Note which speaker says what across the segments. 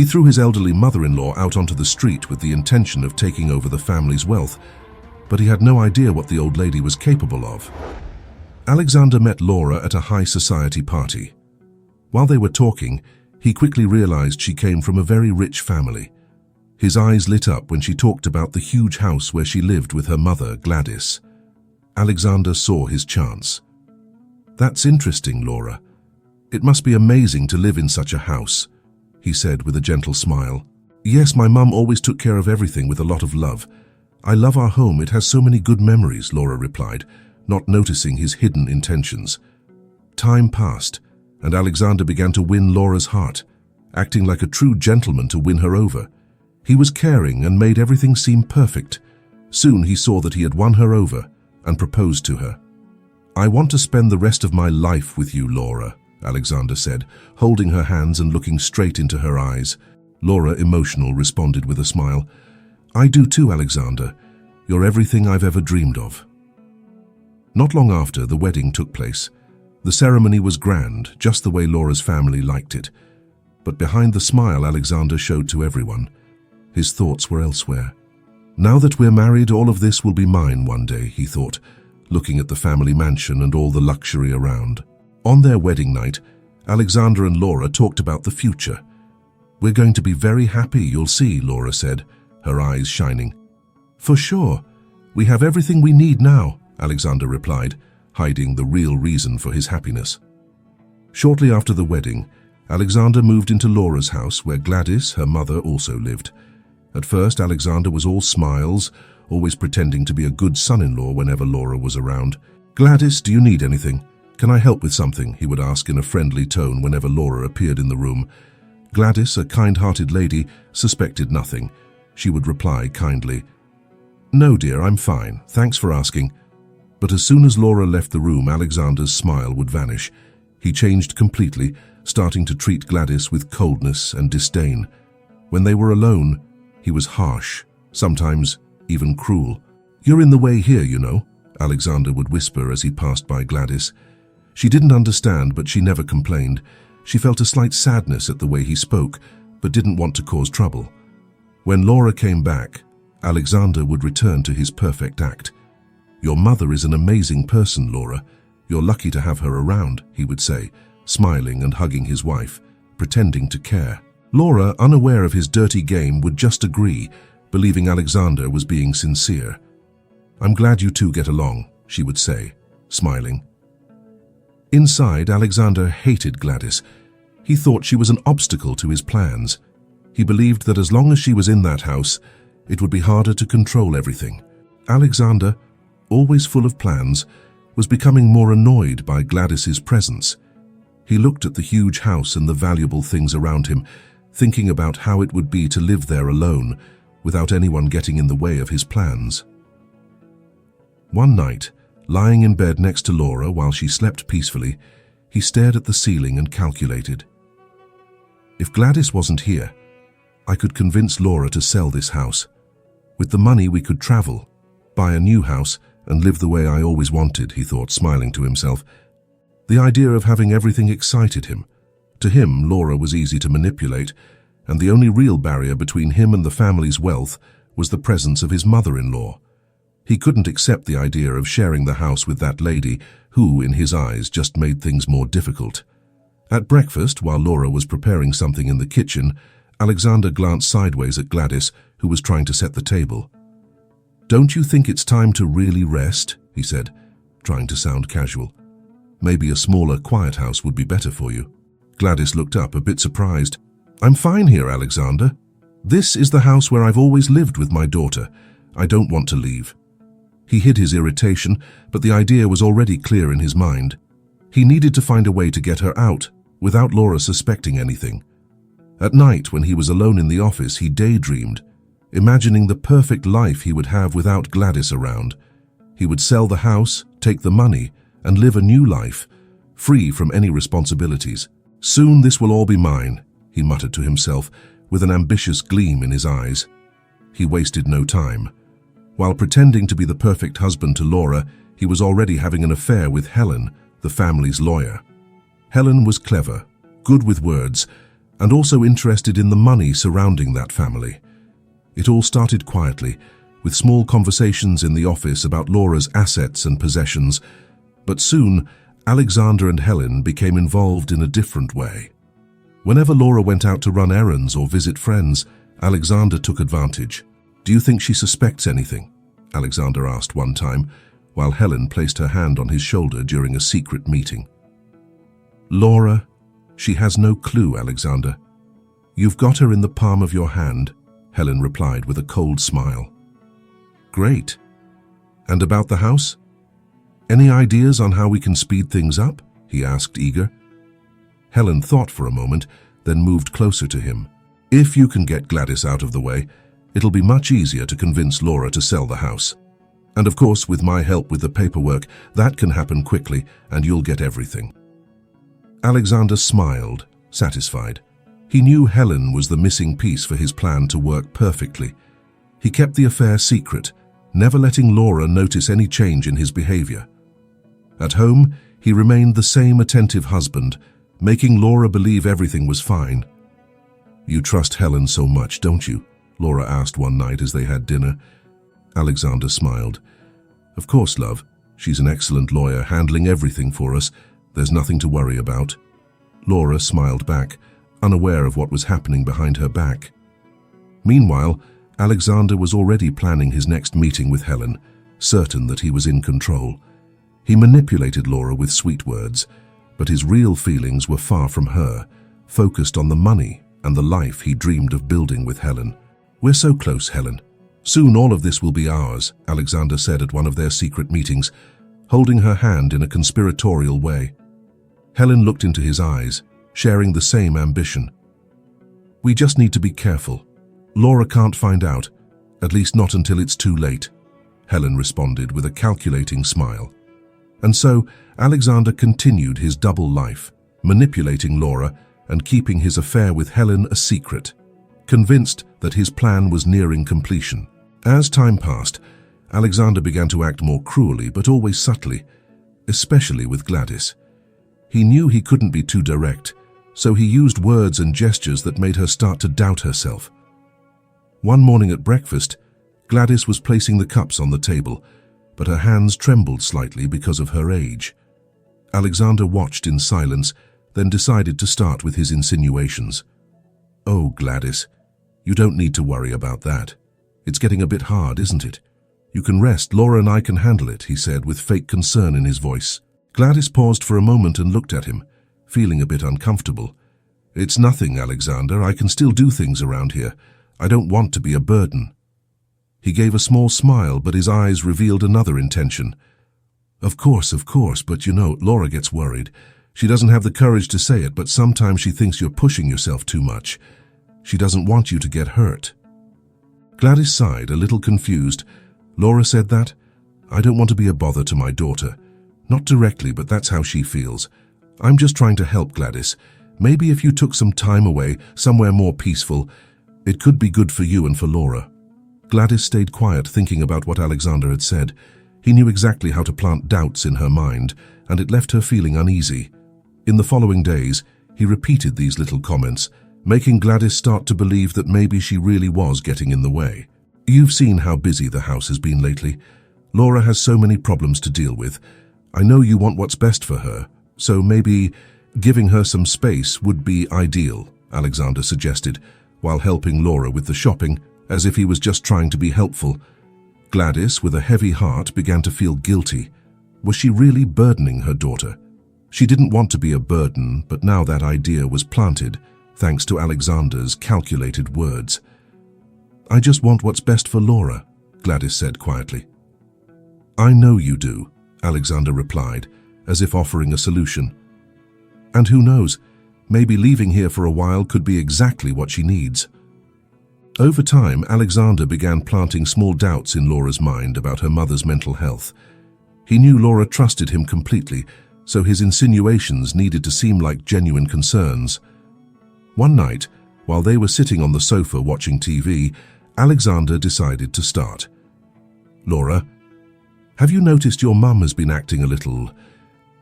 Speaker 1: He threw his elderly mother-in-law out onto the street with the intention of taking over the family's wealth, but he had no idea what the old lady was capable of. Alexander met Laura at a high society party. While they were talking, he quickly realized she came from a very rich family. His eyes lit up when she talked about the huge house where she lived with her mother, Gladys. Alexander saw his chance. "That's interesting, Laura. It must be amazing to live in such a house," he said with a gentle smile. "Yes, my mum always took care of everything with a lot of love. I love our home, it has so many good memories," Laura replied, not noticing his hidden intentions. Time passed, and Alexander began to win Laura's heart, acting like a true gentleman to win her over. He was caring and made everything seem perfect. Soon he saw that he had won her over and proposed to her. "I want to spend the rest of my life with you, Laura," Alexander said, holding her hands and looking straight into her eyes. Laura, emotional, responded with a smile. "I do too, Alexander. You're everything I've ever dreamed of." Not long after, the wedding took place. The ceremony was grand, just the way Laura's family liked it. But behind the smile Alexander showed to everyone, his thoughts were elsewhere. "Now that we're married, all of this will be mine one day," he thought, looking at the family mansion and all the luxury around. On their wedding night, Alexander and Laura talked about the future. "We're going to be very happy, you'll see," Laura said, her eyes shining. "For sure. We have everything we need now," Alexander replied, hiding the real reason for his happiness. Shortly after the wedding, Alexander moved into Laura's house where Gladys, her mother, also lived. At first, Alexander was all smiles, always pretending to be a good son-in-law whenever Laura was around. "Gladys, do you need anything? Can I help with something?" he would ask in a friendly tone whenever Laura appeared in the room. Gladys, a kind-hearted lady, suspected nothing. She would reply kindly, "No, dear, I'm fine. Thanks for asking." But as soon as Laura left the room, Alexander's smile would vanish. He changed completely, starting to treat Gladys with coldness and disdain. When they were alone, he was harsh, sometimes even cruel. "You're in the way here, you know," Alexander would whisper as he passed by Gladys. She didn't understand, but she never complained. She felt a slight sadness at the way he spoke, but didn't want to cause trouble. When Laura came back, Alexander would return to his perfect act. "Your mother is an amazing person, Laura. You're lucky to have her around," he would say, smiling and hugging his wife, pretending to care. Laura, unaware of his dirty game, would just agree, believing Alexander was being sincere. "I'm glad you two get along," she would say, smiling. Inside, Alexander hated Gladys. He thought she was an obstacle to his plans. He believed that as long as she was in that house, it would be harder to control everything. Alexander, always full of plans, was becoming more annoyed by Gladys's presence. He looked at the huge house and the valuable things around him, thinking about how it would be to live there alone, without anyone getting in the way of his plans. One night, lying in bed next to Laura while she slept peacefully, he stared at the ceiling and calculated. "If Gladys wasn't here, I could convince Laura to sell this house. With the money we could travel, buy a new house, and live the way I always wanted," he thought, smiling to himself. The idea of having everything excited him. To him, Laura was easy to manipulate, and the only real barrier between him and the family's wealth was the presence of his mother-in-law. He couldn't accept the idea of sharing the house with that lady who, in his eyes, just made things more difficult. At breakfast, while Laura was preparing something in the kitchen, Alexander glanced sideways at Gladys, who was trying to set the table. "Don't you think it's time to really rest?" he said, trying to sound casual. "Maybe a smaller, quiet house would be better for you." Gladys looked up, a bit surprised. "I'm fine here, Alexander. This is the house where I've always lived with my daughter. I don't want to leave." He hid his irritation, but the idea was already clear in his mind. He needed to find a way to get her out, without Laura suspecting anything. At night, when he was alone in the office, he daydreamed, imagining the perfect life he would have without Gladys around. He would sell the house, take the money, and live a new life, free from any responsibilities. "Soon this will all be mine," he muttered to himself, with an ambitious gleam in his eyes. He wasted no time. While pretending to be the perfect husband to Laura, he was already having an affair with Helen, the family's lawyer. Helen was clever, good with words, and also interested in the money surrounding that family. It all started quietly, with small conversations in the office about Laura's assets and possessions, but soon Alexander and Helen became involved in a different way. Whenever Laura went out to run errands or visit friends, Alexander took advantage. "Do you think she suspects anything?" Alexander asked one time, while Helen placed her hand on his shoulder during a secret meeting. "Laura, she has no clue, Alexander. You've got her in the palm of your hand," Helen replied with a cold smile. "Great. And about the house? Any ideas on how we can speed things up?" he asked, eager. Helen thought for a moment, then moved closer to him. "If you can get Gladys out of the way, it'll be much easier to convince Laura to sell the house. And of course, with my help with the paperwork, that can happen quickly and you'll get everything." Alexander smiled, satisfied. He knew Helen was the missing piece for his plan to work perfectly. He kept the affair secret, never letting Laura notice any change in his behavior. At home, he remained the same attentive husband, making Laura believe everything was fine. "You trust Helen so much, don't you?" Laura asked one night as they had dinner. Alexander smiled. "Of course, love. She's an excellent lawyer, handling everything for us. There's nothing to worry about." Laura smiled back, unaware of what was happening behind her back. Meanwhile, Alexander was already planning his next meeting with Helen, certain that he was in control. He manipulated Laura with sweet words, but his real feelings were far from her, focused on the money and the life he dreamed of building with Helen. "We're so close, Helen. Soon all of this will be ours," Alexander said at one of their secret meetings, holding her hand in a conspiratorial way. Helen looked into his eyes, sharing the same ambition. "We just need to be careful. Laura can't find out, at least not until it's too late," Helen responded with a calculating smile. And so, Alexander continued his double life, manipulating Laura and keeping his affair with Helen a secret, convinced that his plan was nearing completion. As time passed, Alexander began to act more cruelly but always subtly, especially with Gladys. He knew he couldn't be too direct, so he used words and gestures that made her start to doubt herself. One morning at breakfast, Gladys was placing the cups on the table, but her hands trembled slightly because of her age. Alexander watched in silence, then decided to start with his insinuations. "Oh, Gladys, you don't need to worry about that. It's getting a bit hard, isn't it? You can rest, Laura and I can handle it," he said with fake concern in his voice. Gladys paused for a moment and looked at him, feeling a bit uncomfortable. "It's nothing, Alexander. I can still do things around here. I don't want to be a burden." He gave a small smile, but his eyes revealed another intention. Of course, but you know, Laura gets worried. She doesn't have the courage to say it, but sometimes she thinks you're pushing yourself too much. She doesn't want you to get hurt." Gladys sighed, a little confused. "Laura said that? I don't want to be a bother to my daughter. Not directly, but that's how she feels. I'm just trying to help, Gladys. Maybe if you took some time away, somewhere more peaceful, it could be good for you and for Laura." Gladys stayed quiet, thinking about what Alexander had said. He knew exactly how to plant doubts in her mind, and it left her feeling uneasy. In the following days, he repeated these little comments, making Gladys start to believe that maybe she really was getting in the way. "You've seen how busy the house has been lately. Laura has so many problems to deal with. I know you want what's best for her, so maybe giving her some space would be ideal," Alexander suggested, while helping Laura with the shopping, as if he was just trying to be helpful. Gladys, with a heavy heart, began to feel guilty. Was she really burdening her daughter? She didn't want to be a burden, but now that idea was planted, thanks to Alexander's calculated words. "I just want what's best for Laura," Gladys said quietly. "I know you do," Alexander replied, as if offering a solution. "And who knows, maybe leaving here for a while could be exactly what she needs." Over time, Alexander began planting small doubts in Laura's mind about her mother's mental health. He knew Laura trusted him completely, so his insinuations needed to seem like genuine concerns. One night, while they were sitting on the sofa watching TV, Alexander decided to start. "Laura, have you noticed your mum has been acting a little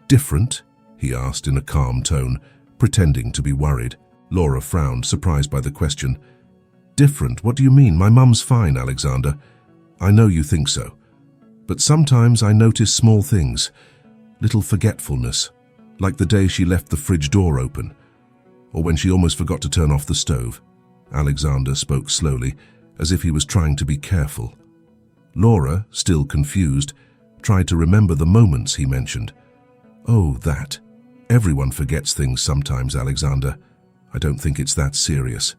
Speaker 1: different?" he asked in a calm tone, pretending to be worried. Laura frowned, surprised by the question. Different? What do you mean? My mum's fine, Alexander. I know you think so. But sometimes I notice small things, little forgetfulness, like the day she left the fridge door open, or when she almost forgot to turn off the stove. Alexander spoke slowly, as if he was trying to be careful. Laura, still confused, tried to remember the moments he mentioned. Oh, that. Everyone forgets things sometimes, Alexander. I don't think it's that serious.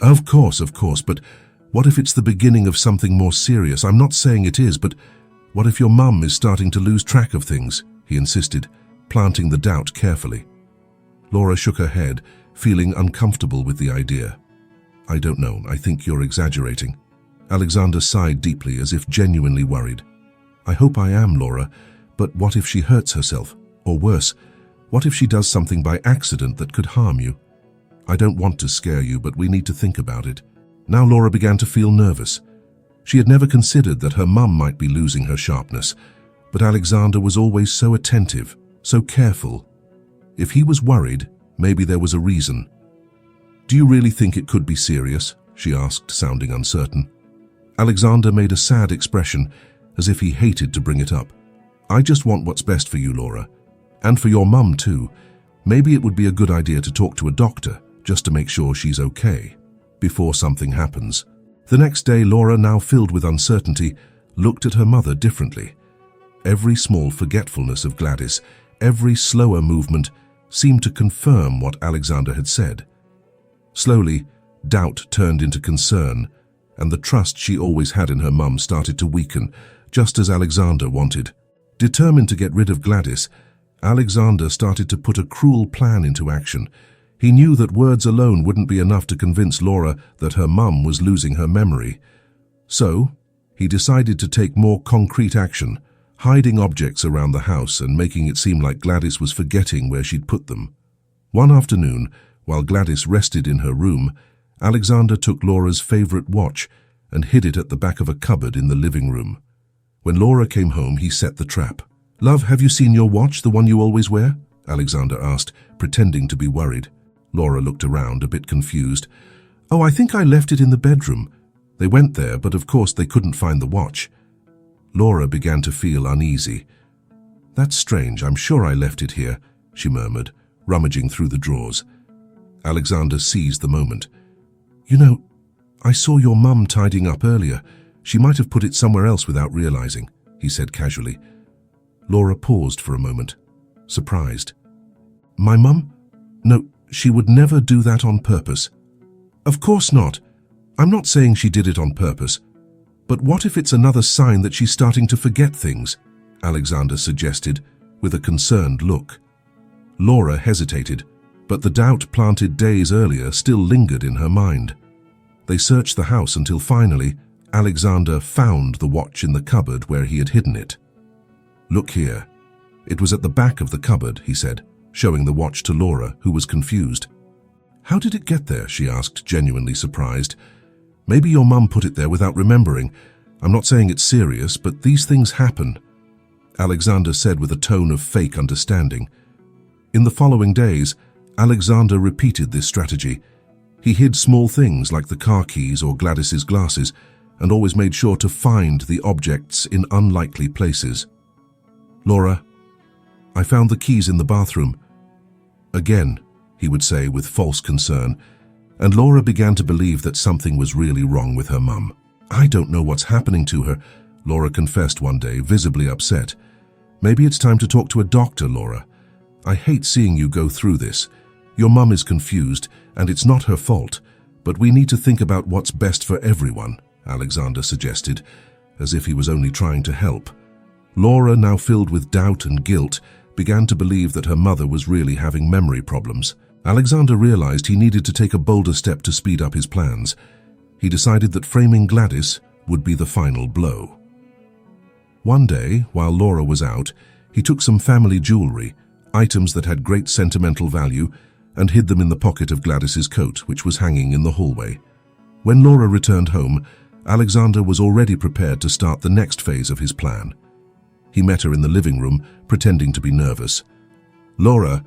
Speaker 1: Of course, but what if it's the beginning of something more serious? I'm not saying it is, but what if your mum is starting to lose track of things? He insisted, planting the doubt carefully. Laura shook her head, feeling uncomfortable with the idea. I don't know, I think you're exaggerating. Alexander sighed deeply, as if genuinely worried. I hope I am, Laura, but what if she hurts herself? Or worse, what if she does something by accident that could harm you? I don't want to scare you, but we need to think about it. Now Laura began to feel nervous. She had never considered that her mum might be losing her sharpness, but Alexander was always so attentive, so careful. If he was worried, maybe there was a reason. Do you really think it could be serious? She asked, sounding uncertain. Alexander made a sad expression, as if he hated to bring it up. I just want what's best for you, Laura. And for your mum too. Maybe it would be a good idea to talk to a doctor, just to make sure she's okay, before something happens. The next day, Laura, now filled with uncertainty, looked at her mother differently. Every small forgetfulness of Gladys, every slower movement, seemed to confirm what Alexander had said. Slowly, doubt turned into concern, and the trust she always had in her mum started to weaken, just as Alexander wanted. Determined to get rid of Gladys, Alexander started to put a cruel plan into action. He knew that words alone wouldn't be enough to convince Laura that her mum was losing her memory. So, he decided to take more concrete action, hiding objects around the house and making it seem like Gladys was forgetting where she'd put them. One afternoon, while Gladys rested in her room, Alexander took Laura's favorite watch and hid it at the back of a cupboard in the living room. When Laura came home, he set the trap. Love, have you seen your watch, the one you always wear? Alexander asked, pretending to be worried. Laura looked around, a bit confused. Oh, I think I left it in the bedroom. They went there, but of course they couldn't find the watch. Laura began to feel uneasy. That's strange, I'm sure I left it here, she murmured, rummaging through the drawers. Alexander seized the moment. You know, I saw your mum tidying up earlier. She might have put it somewhere else without realizing, he said casually. Laura paused for a moment, surprised. My mum? No, she would never do that on purpose. Of course not. I'm not saying she did it on purpose. But what if it's another sign that she's starting to forget things? Alexander suggested, with a concerned look. Laura hesitated, but the doubt planted days earlier still lingered in her mind. They searched the house until finally, Alexander found the watch in the cupboard where he had hidden it. Look here. It was at the back of the cupboard, he said, showing the watch to Laura, who was confused. How did it get there? She asked, genuinely surprised. Maybe your mum put it there without remembering. I'm not saying it's serious, but these things happen, Alexander said with a tone of fake understanding. In the following days, Alexander repeated this strategy. He hid small things like the car keys or Gladys's glasses, and always made sure to find the objects in unlikely places. Laura, I found the keys in the bathroom. Again, he would say with false concern, and Laura began to believe that something was really wrong with her mum. I don't know what's happening to her, Laura confessed one day, visibly upset. Maybe it's time to talk to a doctor, Laura. I hate seeing you go through this. Your mum is confused, and it's not her fault, but we need to think about what's best for everyone, Alexander suggested, as if he was only trying to help. Laura, now filled with doubt and guilt, began to believe that her mother was really having memory problems. Alexander realized he needed to take a bolder step to speed up his plans. He decided that framing Gladys would be the final blow. One day, while Laura was out, he took some family jewelry, items that had great sentimental value, and hid them in the pocket of Gladys's coat, which was hanging in the hallway. When Laura returned home, Alexander was already prepared to start the next phase of his plan. He met her in the living room, pretending to be nervous. Laura,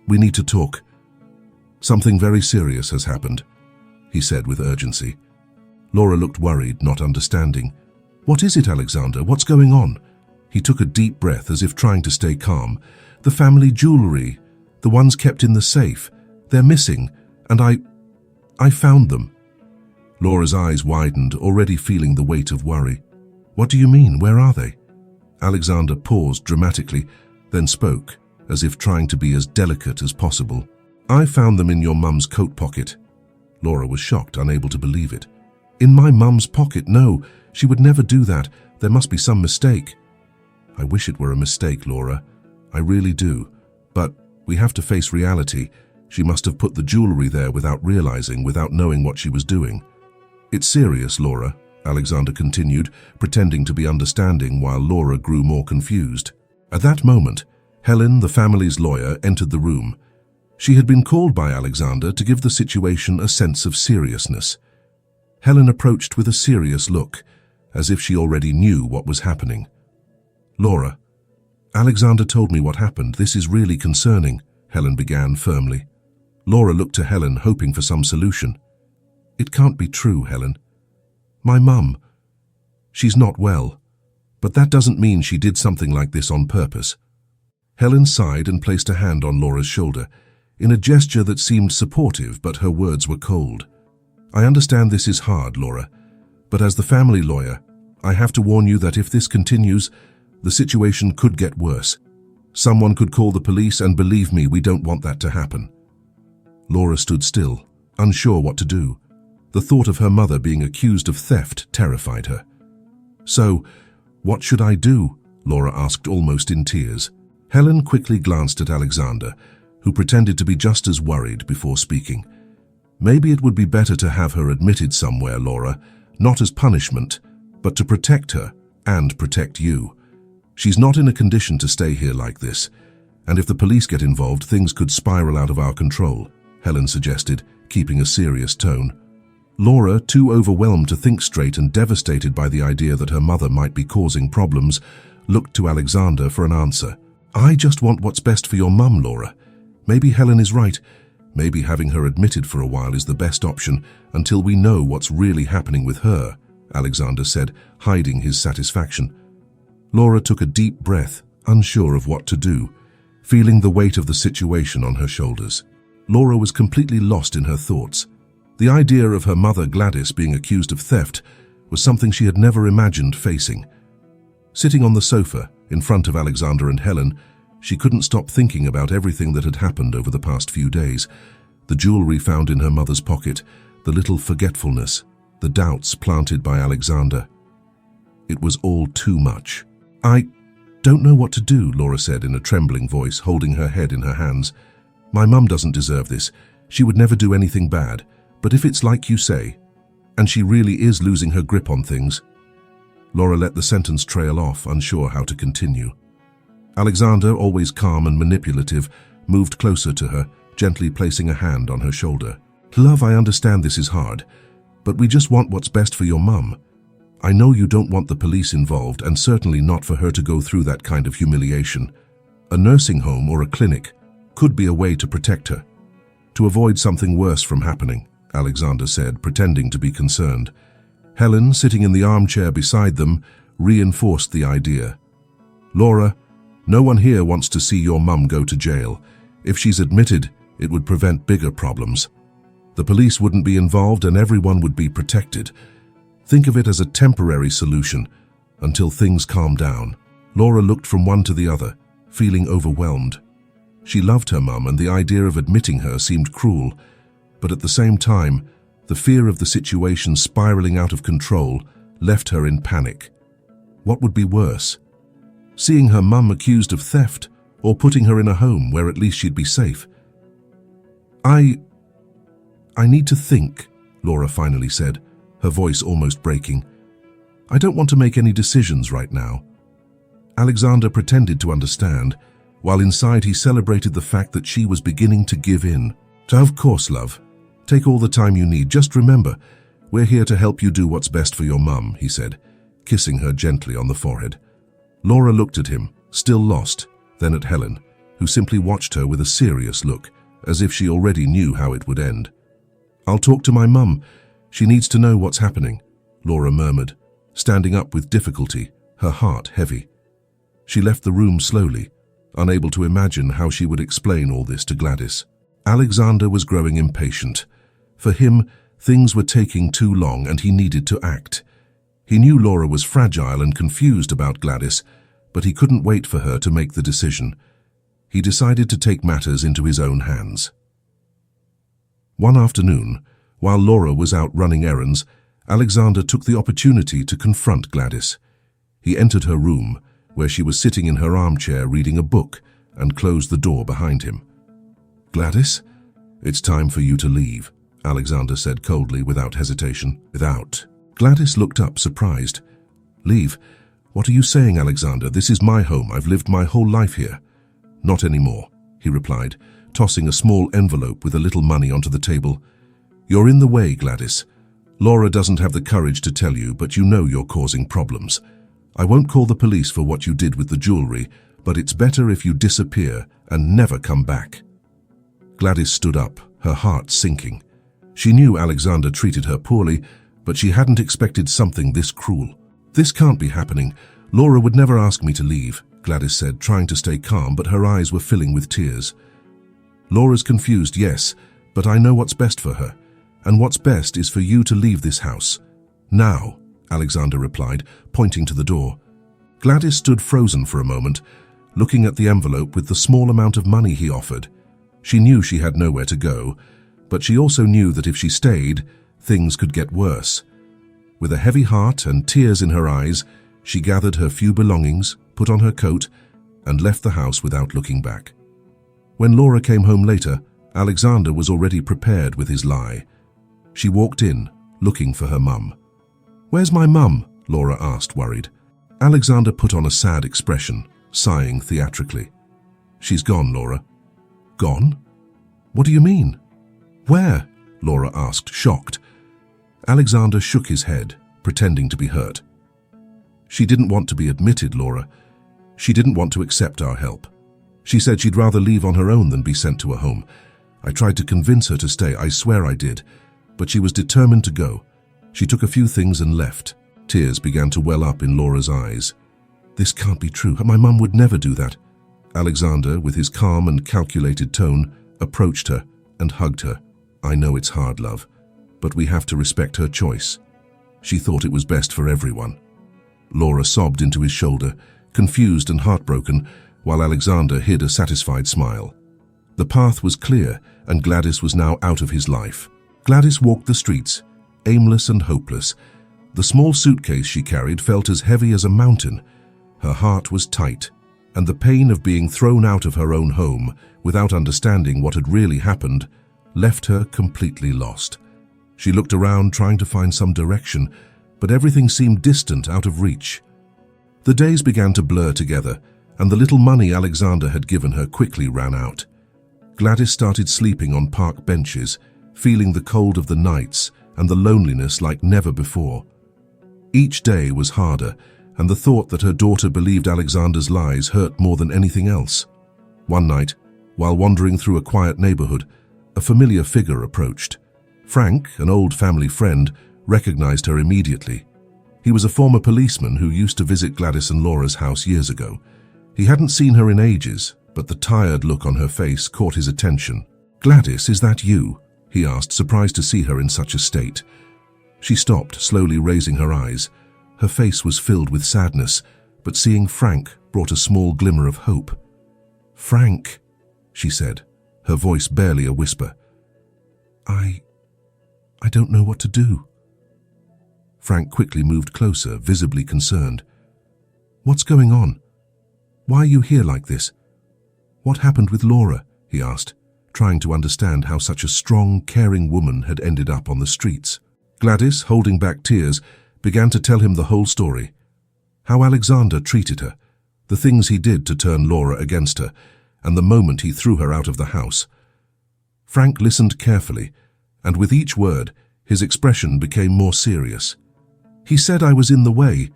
Speaker 1: we need to talk. Something very serious has happened, he said with urgency. Laura looked worried, not understanding. What is it, Alexander? What's going on? He took a deep breath as if trying to stay calm. The family jewelry, the ones kept in the safe, they're missing, and I found them. Laura's eyes widened, already feeling the weight of worry. What do you mean? Where are they? Alexander paused dramatically, then spoke, as if trying to be as delicate as possible. I found them in your mum's coat pocket. Laura was shocked, unable to believe it. In my mum's pocket? No, she would never do that. There must be some mistake. I wish it were a mistake, Laura. I really do. But we have to face reality. She must have put the jewelry there without realizing, without knowing what she was doing. It's serious, Laura, Alexander continued, pretending to be understanding while Laura grew more confused. At that moment, Helen, the family's lawyer, entered the room. She had been called by Alexander to give the situation a sense of seriousness. Helen approached with a serious look, as if she already knew what was happening. Laura, Alexander told me what happened. This is really concerning, Helen began firmly. Laura looked to Helen, hoping for some solution. It can't be true, Helen. My mum, she's not well, but that doesn't mean she did something like this on purpose. Helen sighed and placed a hand on Laura's shoulder, in a gesture that seemed supportive, but her words were cold. I understand this is hard, Laura, but as the family lawyer, I have to warn you that if this continues, the situation could get worse. Someone could call the police, and believe me, we don't want that to happen. Laura stood still, unsure what to do. The thought of her mother being accused of theft terrified her. So, what should I do? Laura asked, almost in tears. Helen quickly glanced at Alexander, who pretended to be just as worried before speaking. Maybe it would be better to have her admitted somewhere, Laura, not as punishment, but to protect her and protect you. She's not in a condition to stay here like this, and if the police get involved, things could spiral out of our control, Helen suggested, keeping a serious tone. Laura, too overwhelmed to think straight and devastated by the idea that her mother might be causing problems, looked to Alexander for an answer. I just want what's best for your mum, Laura. Maybe Helen is right. Maybe having her admitted for a while is the best option until we know what's really happening with her, Alexander said, hiding his satisfaction. Laura took a deep breath, unsure of what to do, feeling the weight of the situation on her shoulders. Laura was completely lost in her thoughts. The idea of her mother Gladys being accused of theft was something she had never imagined facing. Sitting on the sofa, in front of Alexander and Helen, she couldn't stop thinking about everything that had happened over the past few days. The jewelry found in her mother's pocket, the little forgetfulness, the doubts planted by Alexander. It was all too much. I don't know what to do, Laura said in a trembling voice, holding her head in her hands. My mum doesn't deserve this. She would never do anything bad. But if it's like you say, and she really is losing her grip on things... Laura let the sentence trail off, unsure how to continue. Alexander, always calm and manipulative, moved closer to her, gently placing a hand on her shoulder. Love, I understand this is hard, but we just want what's best for your mum. I know you don't want the police involved, and certainly not for her to go through that kind of humiliation. A nursing home or a clinic could be a way to protect her, to avoid something worse from happening, Alexander said, pretending to be concerned. Helen, sitting in the armchair beside them, reinforced the idea. Laura, no one here wants to see your mum go to jail. If she's admitted, it would prevent bigger problems. The police wouldn't be involved and everyone would be protected. Think of it as a temporary solution until things calm down. Laura looked from one to the other, feeling overwhelmed. She loved her mum, and the idea of admitting her seemed cruel, but at the same time, the fear of the situation spiraling out of control left her in panic. What would be worse? Seeing her mum accused of theft, or putting her in a home where at least she'd be safe? I need to think, Laura finally said, her voice almost breaking. I don't want to make any decisions right now. Alexander pretended to understand, while inside he celebrated the fact that she was beginning to give in. Of course, love. Take all the time you need. Just remember, we're here to help you do what's best for your mum, he said, kissing her gently on the forehead. Laura looked at him, still lost, then at Helen, who simply watched her with a serious look, as if she already knew how it would end. "I'll talk to my mum. She needs to know what's happening," Laura murmured, standing up with difficulty, her heart heavy. She left the room slowly, unable to imagine how she would explain all this to Gladys. Alexander was growing impatient. For him, things were taking too long and he needed to act. He knew Laura was fragile and confused about Gladys, but he couldn't wait for her to make the decision. He decided to take matters into his own hands. One afternoon, while Laura was out running errands, Alexander took the opportunity to confront Gladys. He entered her room, where she was sitting in her armchair reading a book, and closed the door behind him. "Gladys, it's time for you to leave," Alexander said coldly, without hesitation. "Without." Gladys looked up, surprised. "Leave? What are you saying, Alexander? This is my home. I've lived my whole life here." "Not anymore," he replied, tossing a small envelope with a little money onto the table. "You're in the way, Gladys. Laura doesn't have the courage to tell you, but you know you're causing problems. I won't call the police for what you did with the jewelry, but it's better if you disappear and never come back." Gladys stood up, her heart sinking. She knew Alexander treated her poorly, but she hadn't expected something this cruel. "This can't be happening. Laura would never ask me to leave," Gladys said, trying to stay calm, but her eyes were filling with tears. "Laura's confused, yes, but I know what's best for her. And what's best is for you to leave this house. Now," Alexander replied, pointing to the door. Gladys stood frozen for a moment, looking at the envelope with the small amount of money he offered. She knew she had nowhere to go, but she also knew that if she stayed, things could get worse. With a heavy heart and tears in her eyes, she gathered her few belongings, put on her coat, and left the house without looking back. When Laura came home later, Alexander was already prepared with his lie. She walked in, looking for her mum. "Where's my mum?" Laura asked, worried. Alexander put on a sad expression, sighing theatrically. "She's gone, Laura." "Gone? What do you mean? Where?" Laura asked, shocked. Alexander shook his head, pretending to be hurt. "She didn't want to be admitted, Laura. She didn't want to accept our help. She said she'd rather leave on her own than be sent to a home. I tried to convince her to stay, I swear I did, but she was determined to go. She took a few things and left." Tears began to well up in Laura's eyes. "This can't be true. My mum would never do that." Alexander, with his calm and calculated tone, approached her and hugged her. "I know it's hard, love, but we have to respect her choice. She thought it was best for everyone." Laura sobbed into his shoulder, confused and heartbroken, while Alexander hid a satisfied smile. The path was clear, and Gladys was now out of his life. Gladys walked the streets, aimless and hopeless. The small suitcase she carried felt as heavy as a mountain. Her heart was tight, and the pain of being thrown out of her own home without understanding what had really happened left her completely lost. She looked around, trying to find some direction, but everything seemed distant, out of reach. The days began to blur together, and the little money Alexander had given her quickly ran out. Gladys started sleeping on park benches, feeling the cold of the nights and the loneliness like never before. Each day was harder, and the thought that her daughter believed Alexander's lies hurt more than anything else. One night, while wandering through a quiet neighborhood, a familiar figure approached. Frank, an old family friend, recognized her immediately. He was a former policeman who used to visit Gladys and Laura's house years ago. He hadn't seen her in ages, but the tired look on her face caught his attention. "Gladys, is that you?" he asked, surprised to see her in such a state. She stopped, slowly raising her eyes. Her face was filled with sadness, but seeing Frank brought a small glimmer of hope. "Frank," she said, her voice barely a whisper. I don't know what to do." Frank quickly moved closer, visibly concerned. "What's going on? Why are you here like this? What happened with Laura?" he asked, trying to understand how such a strong, caring woman had ended up on the streets. Gladys, holding back tears, began to tell him the whole story. How Alexander treated her, the things he did to turn Laura against her, and the moment he threw her out of the house. Frank listened carefully, and with each word, his expression became more serious. "He said I was in the way,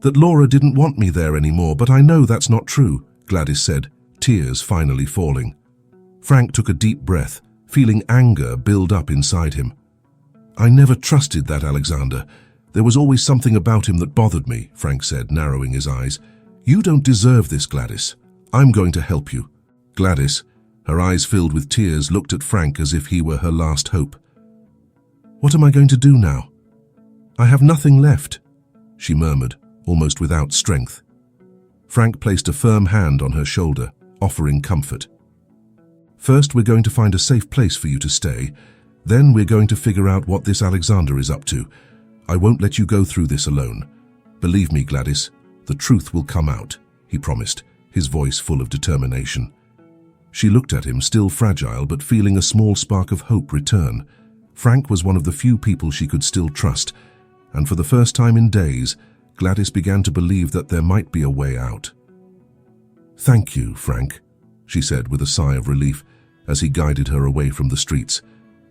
Speaker 1: that Laura didn't want me there anymore, but I know that's not true," Gladys said, tears finally falling. Frank took a deep breath, feeling anger build up inside him. "I never trusted that Alexander. There was always something about him that bothered me," Frank said, narrowing his eyes. "You don't deserve this, Gladys. I'm going to help you." Gladys, her eyes filled with tears, looked at Frank as if he were her last hope. "What am I going to do now? I have nothing left," she murmured, almost without strength. Frank placed a firm hand on her shoulder, offering comfort. "First, we're going to find a safe place for you to stay. Then we're going to figure out what this Alexander is up to. I won't let you go through this alone. Believe me, Gladys, the truth will come out," he promised, his voice full of determination. She looked at him, still fragile but feeling a small spark of hope return. Frank was one of the few people she could still trust, and for the first time in days, Gladys began to believe that there might be a way out. "Thank you, Frank," she said with a sigh of relief as he guided her away from the streets,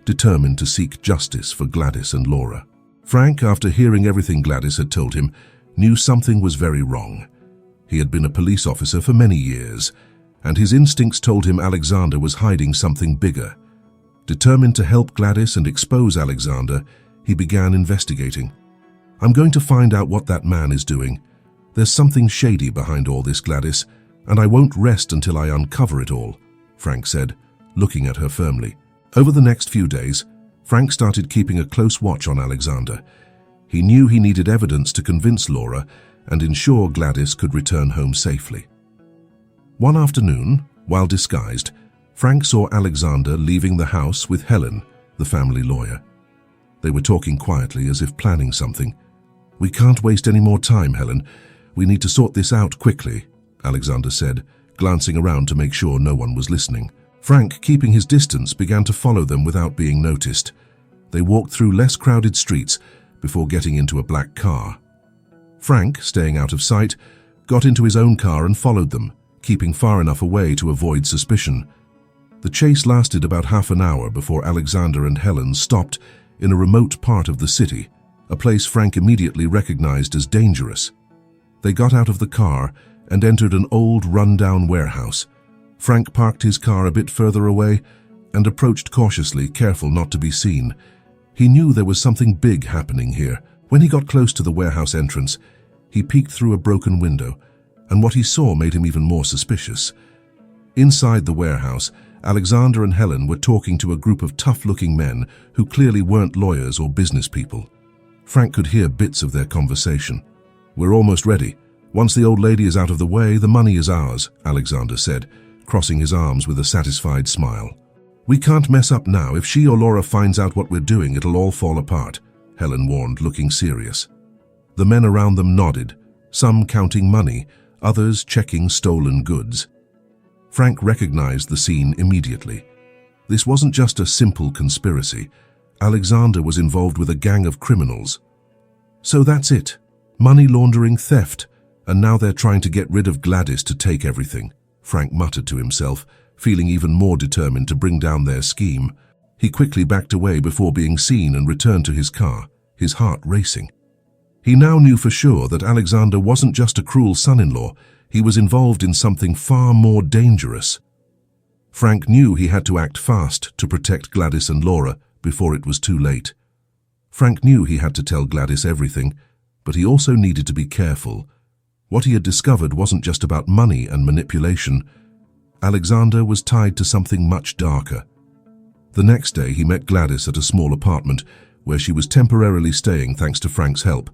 Speaker 1: determined to seek justice for Gladys and Laura. Frank, after hearing everything Gladys had told him, knew something was very wrong. He had been a police officer for many years, and his instincts told him Alexander was hiding something bigger. Determined to help Gladys and expose Alexander, he began investigating. "I'm going to find out what that man is doing. There's something shady behind all this, Gladys, and I won't rest until I uncover it all," Frank said, looking at her firmly. Over the next few days, Frank started keeping a close watch on Alexander. He knew he needed evidence to convince Laura and ensure Gladys could return home safely. One afternoon, while disguised, Frank saw Alexander leaving the house with Helen, the family lawyer. They were talking quietly as if planning something. "We can't waste any more time, Helen. We need to sort this out quickly," Alexander said, glancing around to make sure no one was listening. Frank, keeping his distance, began to follow them without being noticed. They walked through less crowded streets before getting into a black car. Frank, staying out of sight, got into his own car and followed them, keeping far enough away to avoid suspicion. The chase lasted about half an hour before Alexander and Helen stopped in a remote part of the city, a place Frank immediately recognized as dangerous. They got out of the car and entered an old, run-down warehouse. Frank parked his car a bit further away and approached cautiously, careful not to be seen. He knew there was something big happening here. When he got close to the warehouse entrance, he peeked through a broken window, and what he saw made him even more suspicious. Inside the warehouse, Alexander and Helen were talking to a group of tough-looking men who clearly weren't lawyers or business people. Frank could hear bits of their conversation. "We're almost ready. Once the old lady is out of the way, the money is ours," Alexander said, crossing his arms with a satisfied smile. "We can't mess up now. If she or Laura finds out what we're doing, it'll all fall apart," Helen warned, looking serious. The men around them nodded, some counting money, others checking stolen goods. Frank recognized the scene immediately. This wasn't just a simple conspiracy. Alexander was involved with a gang of criminals. So that's it. Money laundering, theft, and now they're trying to get rid of Gladys to take everything, Frank muttered to himself, feeling even more determined to bring down their scheme. He quickly backed away before being seen and returned to his car, his heart racing. He now knew for sure that Alexander wasn't just a cruel son-in-law. He was involved in something far more dangerous. Frank knew he had to act fast to protect Gladys and Laura before it was too late. Frank knew he had to tell Gladys everything, but he also needed to be careful. What he had discovered wasn't just about money and manipulation. Alexander was tied to something much darker. The next day he met Gladys at a small apartment where she was temporarily staying thanks to Frank's help.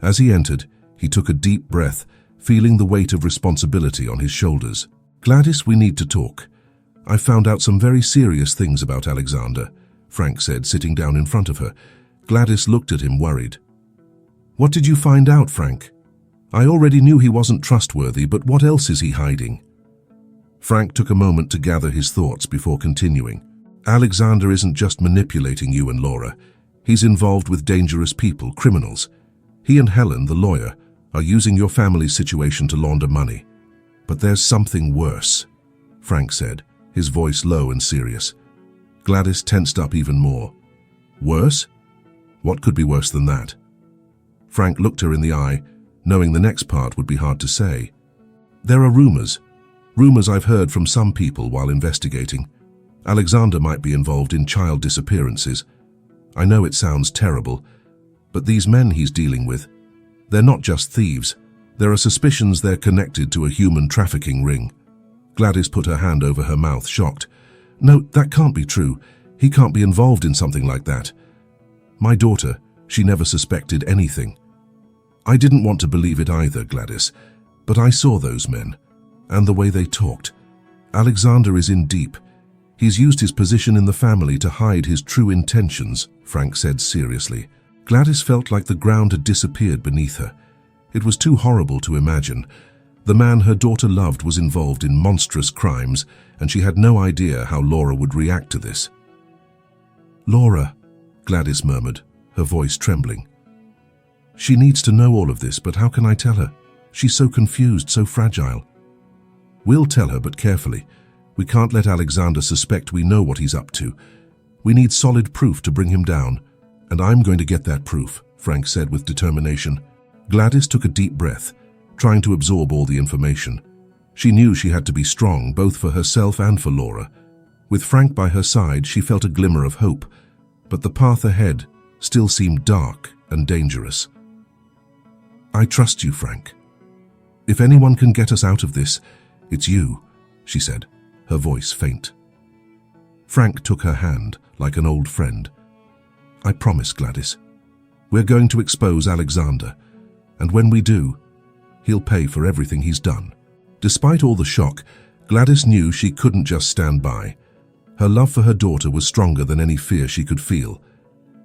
Speaker 1: As he entered, he took a deep breath, feeling the weight of responsibility on his shoulders. "Gladys, we need to talk. I found out some very serious things about Alexander," Frank said, sitting down in front of her. Gladys looked at him, worried. "What did you find out, Frank? I already knew he wasn't trustworthy, but what else is he hiding?" Frank took a moment to gather his thoughts before continuing. "Alexander isn't just manipulating you and Laura. He's involved with dangerous people, criminals. He and Helen, the lawyer, are using your family's situation to launder money. But there's something worse," Frank said, his voice low and serious. Gladys tensed up even more. "Worse? What could be worse than that?" Frank looked her in the eye, knowing the next part would be hard to say. "There are rumors I've heard from some people while investigating. Alexander might be involved in child disappearances. I know it sounds terrible, but these men he's dealing with, they're not just thieves. There are suspicions they're connected to a human trafficking ring. Gladys put her hand over her mouth, shocked. No, that can't be true. He can't be involved in something like that. My daughter, she never suspected anything. I didn't want to believe it either, Gladys, but I saw those men, and the way they talked. Alexander is in deep. He's used his position in the family to hide his true intentions, Frank said seriously. Gladys felt like the ground had disappeared beneath her. It was too horrible to imagine. The man her daughter loved was involved in monstrous crimes, and she had no idea how Laura would react to this. Laura, Gladys murmured, her voice trembling. She needs to know all of this, but how can I tell her? She's so confused, so fragile. We'll tell her, but carefully. We can't let Alexander suspect we know what he's up to. We need solid proof to bring him down, and I'm going to get that proof, Frank said with determination. Gladys took a deep breath, trying to absorb all the information. She knew she had to be strong, both for herself and for Laura. With Frank by her side, she felt a glimmer of hope, but the path ahead still seemed dark and dangerous. I trust you, Frank. If anyone can get us out of this, it's you, she said, her voice faint. Frank took her hand like an old friend. I promise, Gladys. We're going to expose Alexander, and when we do, he'll pay for everything he's done. Despite all the shock, Gladys knew she couldn't just stand by. Her love for her daughter was stronger than any fear she could feel.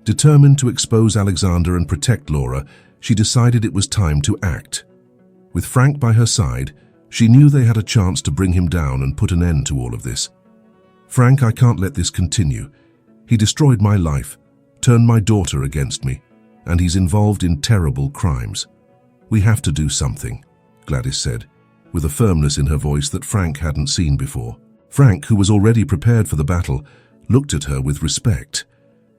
Speaker 1: Determined to expose Alexander and protect Laura, she decided it was time to act. With Frank by her side, she knew they had a chance to bring him down and put an end to all of this. Frank, I can't let this continue. He destroyed my life, turned my daughter against me, and he's involved in terrible crimes. We have to do something, Gladys said, with a firmness in her voice that Frank hadn't seen before. Frank, who was already prepared for the battle, looked at her with respect.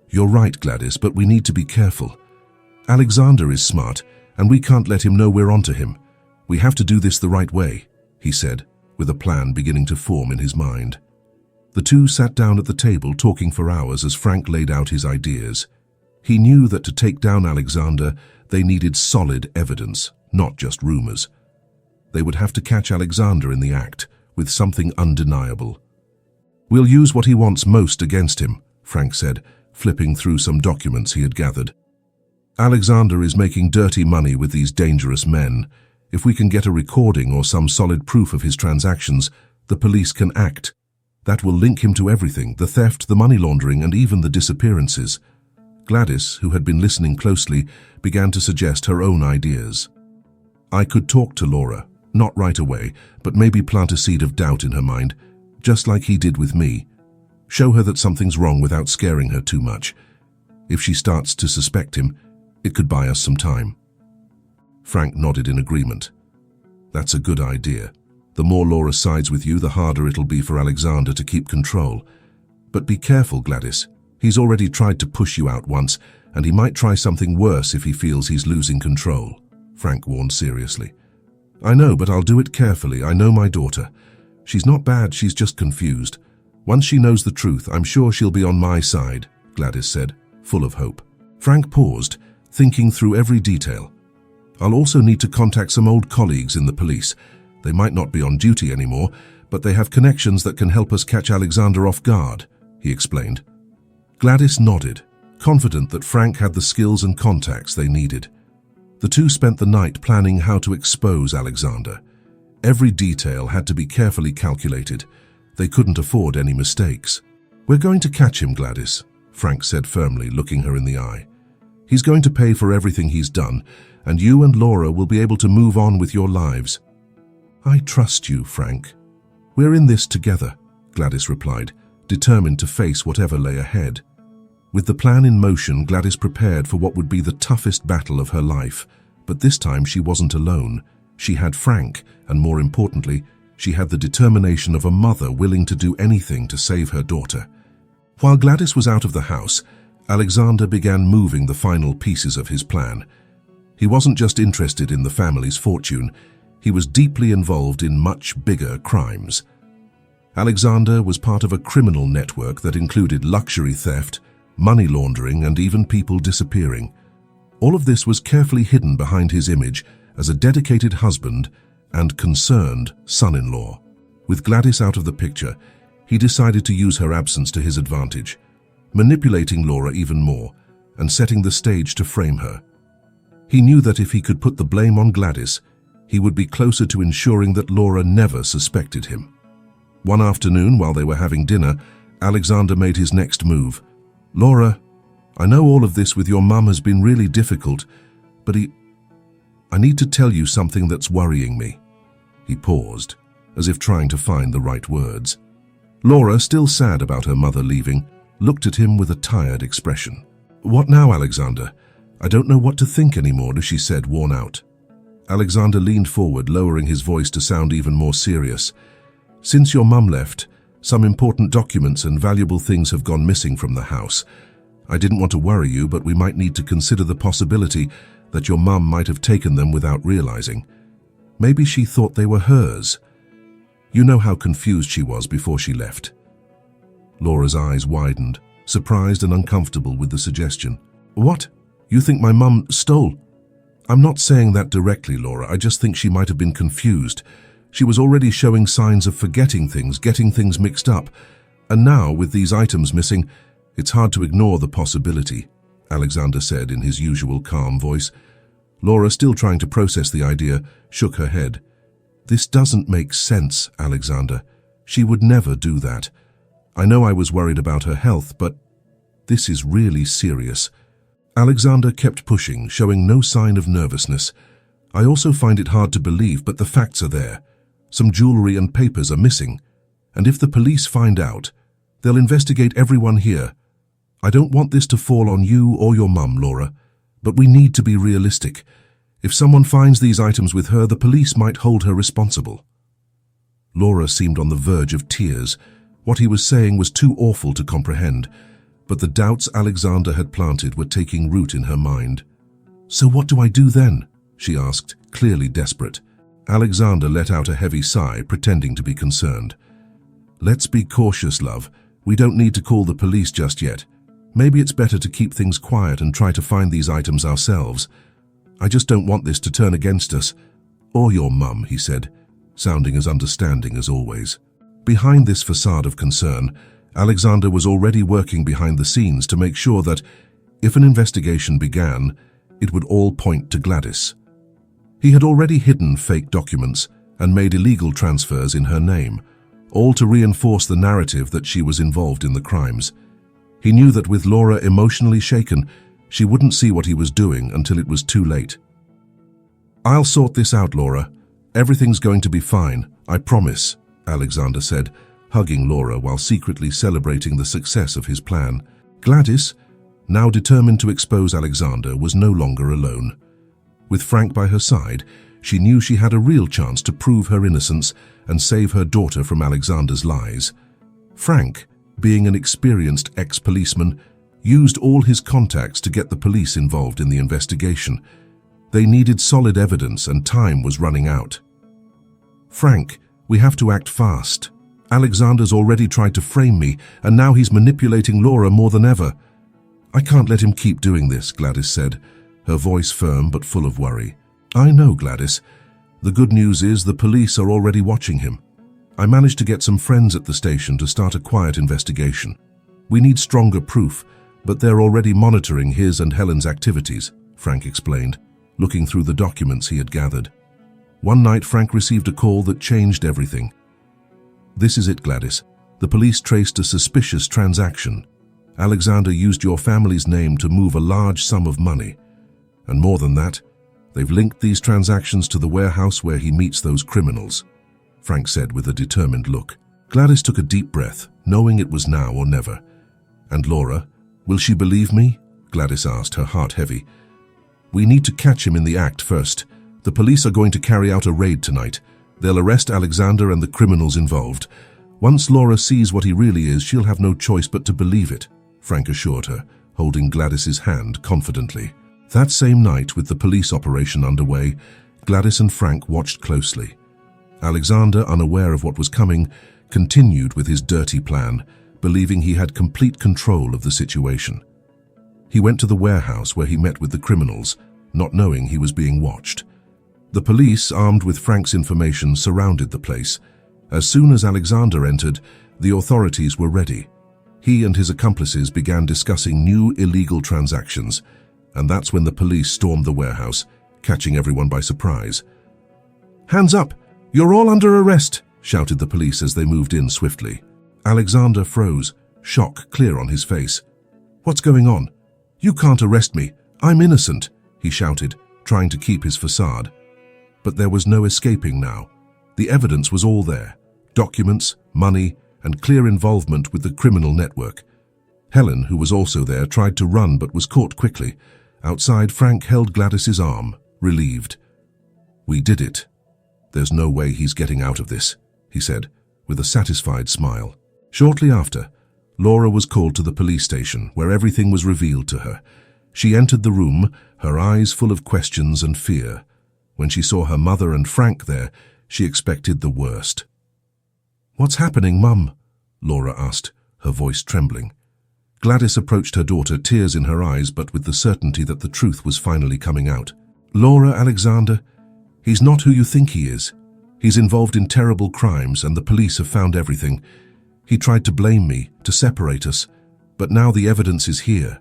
Speaker 1: You're right, Gladys, but we need to be careful. Alexander is smart, and we can't let him know we're onto him. We have to do this the right way, he said, with a plan beginning to form in his mind. The two sat down at the table talking for hours as Frank laid out his ideas. He knew that to take down Alexander, they needed solid evidence, not just rumors. They would have to catch Alexander in the act, with something undeniable. We'll use what he wants most against him, Frank said, flipping through some documents he had gathered. Alexander is making dirty money with these dangerous men. If we can get a recording or some solid proof of his transactions, the police can act. That will link him to everything, the theft, the money laundering, and even the disappearances. Gladys, who had been listening closely, began to suggest her own ideas. I could talk to Laura, not right away, but maybe plant a seed of doubt in her mind, just like he did with me. Show her that something's wrong without scaring her too much. If she starts to suspect him, it could buy us some time. Frank nodded in agreement. That's a good idea. The more Laura sides with you, the harder it'll be for Alexander to keep control. But be careful, Gladys. He's already tried to push you out once, and he might try something worse if he feels he's losing control, Frank warned seriously. I know, but I'll do it carefully. I know my daughter. She's not bad, she's just confused. Once she knows the truth, I'm sure she'll be on my side, Gladys said, full of hope. Frank paused, thinking through every detail. I'll also need to contact some old colleagues in the police. They might not be on duty anymore, but they have connections that can help us catch Alexander off guard, he explained. Gladys nodded, confident that Frank had the skills and contacts they needed. The two spent the night planning how to expose Alexander. Every detail had to be carefully calculated. They couldn't afford any mistakes. We're going to catch him, Gladys, Frank said firmly, looking her in the eye. He's going to pay for everything he's done, and you and Laura will be able to move on with your lives. I trust you, Frank. We're in this together, Gladys replied, determined to face whatever lay ahead. With the plan in motion, Gladys prepared for what would be the toughest battle of her life. But this time she wasn't alone. She had Frank, and more importantly, she had the determination of a mother willing to do anything to save her daughter. While Gladys was out of the house, Alexander began moving the final pieces of his plan. He wasn't just interested in the family's fortune, he was deeply involved in much bigger crimes. Alexander was part of a criminal network that included luxury theft, money laundering, and even people disappearing. All of this was carefully hidden behind his image as a dedicated husband and concerned son-in-law. With Gladys out of the picture, he decided to use her absence to his advantage, manipulating Laura even more and setting the stage to frame her. He knew that if he could put the blame on Gladys, he would be closer to ensuring that Laura never suspected him. One afternoon, while they were having dinner, Alexander made his next move. "Laura, I know all of this with your mum has been really difficult, but I need to tell you something that's worrying me." He paused, as if trying to find the right words. Laura, still sad about her mother leaving, looked at him with a tired expression. "What now, Alexander? I don't know what to think anymore," she said, worn out. Alexander leaned forward, lowering his voice to sound even more serious. "Since your mum left, some important documents and valuable things have gone missing from the house. I didn't want to worry you, but we might need to consider the possibility that your mum might have taken them without realizing. Maybe she thought they were hers. You know how confused she was before she left." Laura's eyes widened, surprised and uncomfortable with the suggestion. "What? You think my mum stole?" "I'm not saying that directly, Laura. I just think she might have been confused. She was already showing signs of forgetting things, getting things mixed up. And now, with these items missing, it's hard to ignore the possibility," Alexander said in his usual calm voice. Laura, still trying to process the idea, shook her head. "This doesn't make sense, Alexander. She would never do that. I know I was worried about her health, but this is really serious." Alexander kept pushing, showing no sign of nervousness. "I also find it hard to believe, but the facts are there. Some jewelry and papers are missing. And if the police find out, they'll investigate everyone here. I don't want this to fall on you or your mum, Laura, but we need to be realistic. If someone finds these items with her, the police might hold her responsible." Laura seemed on the verge of tears. What he was saying was too awful to comprehend, but the doubts Alexander had planted were taking root in her mind. "So what do I do then?" she asked, clearly desperate. Alexander let out a heavy sigh, pretending to be concerned. "Let's be cautious, love. We don't need to call the police just yet. Maybe it's better to keep things quiet and try to find these items ourselves. I just don't want this to turn against us. Or your mum," he said, sounding as understanding as always. Behind this facade of concern, Alexander was already working behind the scenes to make sure that, if an investigation began, it would all point to Gladys. He had already hidden fake documents and made illegal transfers in her name, all to reinforce the narrative that she was involved in the crimes. He knew that with Laura emotionally shaken, she wouldn't see what he was doing until it was too late. "I'll sort this out, Laura. Everything's going to be fine, I promise," Alexander said, hugging Laura while secretly celebrating the success of his plan. Gladys, now determined to expose Alexander, was no longer alone. With Frank by her side, she knew she had a real chance to prove her innocence and save her daughter from Alexander's lies. Frank, being an experienced ex-policeman, used all his contacts to get the police involved in the investigation. They needed solid evidence and time was running out. "Frank, we have to act fast. Alexander's already tried to frame me, and now he's manipulating Laura more than ever." "I can't let him keep doing this," Gladys said, her voice firm but full of worry. "I know, Gladys. The good news is the police are already watching him. I managed to get some friends at the station to start a quiet investigation. We need stronger proof, but they're already monitoring his and Helen's activities," Frank explained, looking through the documents he had gathered. One night, Frank received a call that changed everything. "This is it, Gladys. The police traced a suspicious transaction. Alexander used your family's name to move a large sum of money. And more than that, they've linked these transactions to the warehouse where he meets those criminals," Frank said with a determined look. Gladys took a deep breath, knowing it was now or never. "And Laura, will she believe me?" Gladys asked, her heart heavy. "We need to catch him in the act first. The police are going to carry out a raid tonight. They'll arrest Alexander and the criminals involved. Once Laura sees what he really is, she'll have no choice but to believe it," Frank assured her, holding Gladys's hand confidently. That same night, with the police operation underway, Gladys and Frank watched closely. Alexander, unaware of what was coming, continued with his dirty plan, believing he had complete control of the situation. He went to the warehouse where he met with the criminals, not knowing he was being watched. The police, armed with Frank's information, surrounded the place. As soon as Alexander entered, the authorities were ready. He and his accomplices began discussing new illegal transactions, and that's when the police stormed the warehouse, catching everyone by surprise. "Hands up! You're all under arrest!" shouted the police as they moved in swiftly. Alexander froze, shock clear on his face. "What's going on? You can't arrest me. I'm innocent," he shouted, trying to keep his facade. But there was no escaping now. The evidence was all there: documents, money, and clear involvement with the criminal network. Helen, who was also there, tried to run but was caught quickly. Outside, Frank held Gladys's arm, relieved. "We did it. There's no way he's getting out of this," he said, with a satisfied smile. Shortly after, Laura was called to the police station, where everything was revealed to her. She entered the room, her eyes full of questions and fear. When she saw her mother and Frank there, she expected the worst. "What's happening, Mum?" Laura asked, her voice trembling. Gladys approached her daughter, tears in her eyes, but with the certainty that the truth was finally coming out. "Laura, Alexander, he's not who you think he is. He's involved in terrible crimes, and the police have found everything. He tried to blame me, to separate us, but now the evidence is here."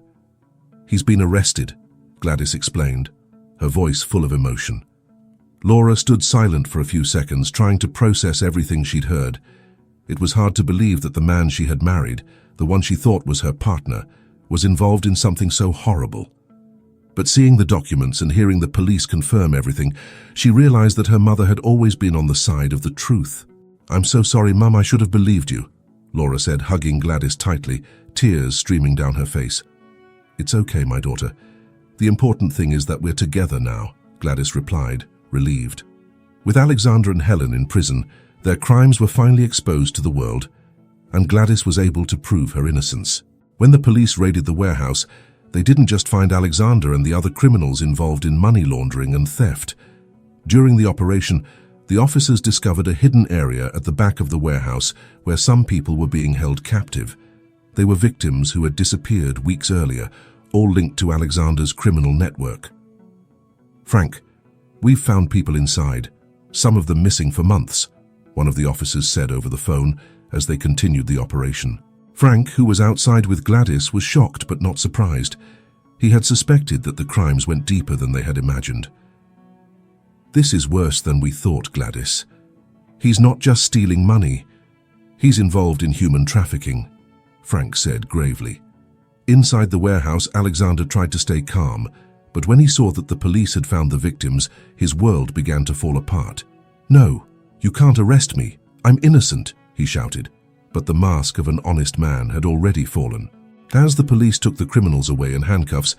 Speaker 1: "He's been arrested," Gladys explained, her voice full of emotion. Laura stood silent for a few seconds, trying to process everything she'd heard. It was hard to believe that the man she had married, the one she thought was her partner, was involved in something so horrible. But seeing the documents and hearing the police confirm everything, she realized that her mother had always been on the side of the truth. "I'm so sorry, Mum, I should have believed you," Laura said, hugging Gladys tightly, tears streaming down her face. "It's okay, my daughter. The important thing is that we're together now," Gladys replied, relieved. With Alexander and Helen in prison, their crimes were finally exposed to the world, and Gladys was able to prove her innocence. When the police raided the warehouse, they didn't just find Alexander and the other criminals involved in money laundering and theft. During the operation, the officers discovered a hidden area at the back of the warehouse where some people were being held captive. They were victims who had disappeared weeks earlier, all linked to Alexander's criminal network. "Frank, we've found people inside, some of them missing for months," one of the officers said over the phone as they continued the operation. Frank, who was outside with Gladys, was shocked but not surprised. He had suspected that the crimes went deeper than they had imagined. "This is worse than we thought, Gladys. He's not just stealing money. He's involved in human trafficking," Frank said gravely. Inside the warehouse, Alexander tried to stay calm, but when he saw that the police had found the victims, his world began to fall apart. "No, you can't arrest me. I'm innocent," he shouted. But the mask of an honest man had already fallen. As the police took the criminals away in handcuffs,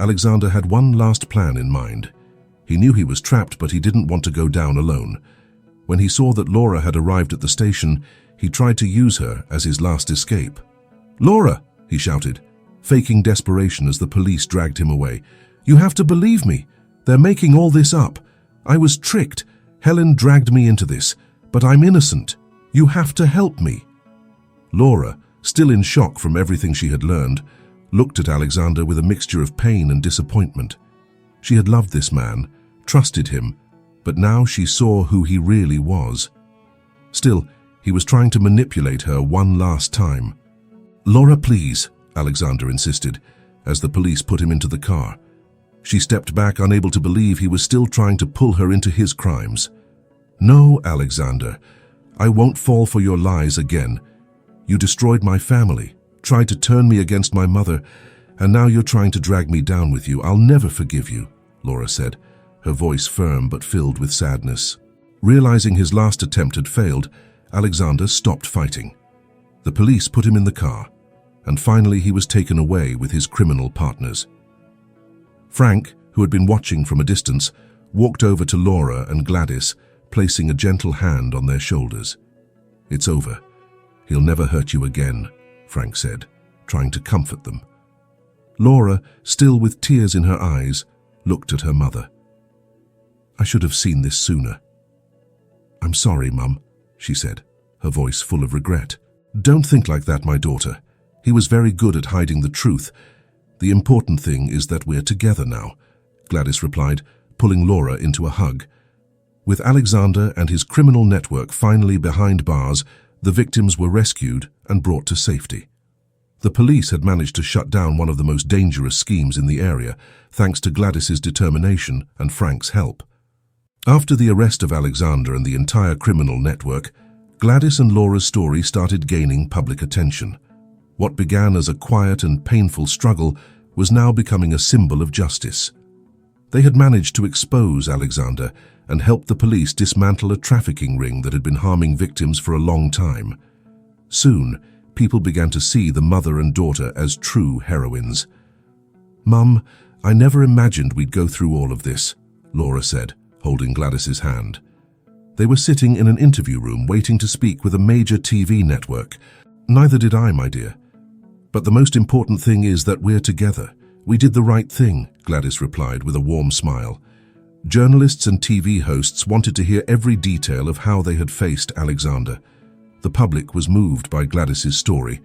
Speaker 1: Alexander had one last plan in mind. He knew he was trapped, but he didn't want to go down alone. When he saw that Laura had arrived at the station, he tried to use her as his last escape. "Laura!" he shouted, faking desperation as the police dragged him away. "You have to believe me. They're making all this up. I was tricked. Helen dragged me into this, but I'm innocent. You have to help me." Laura, still in shock from everything she had learned, looked at Alexander with a mixture of pain and disappointment. She had loved this man, trusted him, but now she saw who he really was. Still, he was trying to manipulate her one last time. "Laura, please," Alexander insisted, as the police put him into the car. She stepped back, unable to believe he was still trying to pull her into his crimes. "No, Alexander, I won't fall for your lies again. You destroyed my family, tried to turn me against my mother, and now you're trying to drag me down with you. I'll never forgive you," Laura said, her voice firm but filled with sadness. Realizing his last attempt had failed, Alexander stopped fighting. The police put him in the car, and finally he was taken away with his criminal partners. Frank, who had been watching from a distance, walked over to Laura and Gladys, placing a gentle hand on their shoulders. "It's over. He'll never hurt you again," Frank said, trying to comfort them. Laura, still with tears in her eyes, looked at her mother. "I should have seen this sooner." "I'm sorry, Mum," she said, her voice full of regret. "Don't think like that, my daughter. He was very good at hiding the truth. The important thing is that we're together now," Gladys replied, pulling Laura into a hug. With Alexander and his criminal network finally behind bars, the victims were rescued and brought to safety. The police had managed to shut down one of the most dangerous schemes in the area, thanks to Gladys's determination and Frank's help. After the arrest of Alexander and the entire criminal network, Gladys and Laura's story started gaining public attention. What began as a quiet and painful struggle was now becoming a symbol of justice. They had managed to expose Alexander and help the police dismantle a trafficking ring that had been harming victims for a long time. Soon, people began to see the mother and daughter as true heroines. "Mum, I never imagined we'd go through all of this," Laura said, holding Gladys's hand. They were sitting in an interview room waiting to speak with a major TV network. "Neither did I, my dear. But the most important thing is that we're together. We did the right thing," Gladys replied with a warm smile. Journalists and TV hosts wanted to hear every detail of how they had faced Alexander. The public was moved by Gladys's story,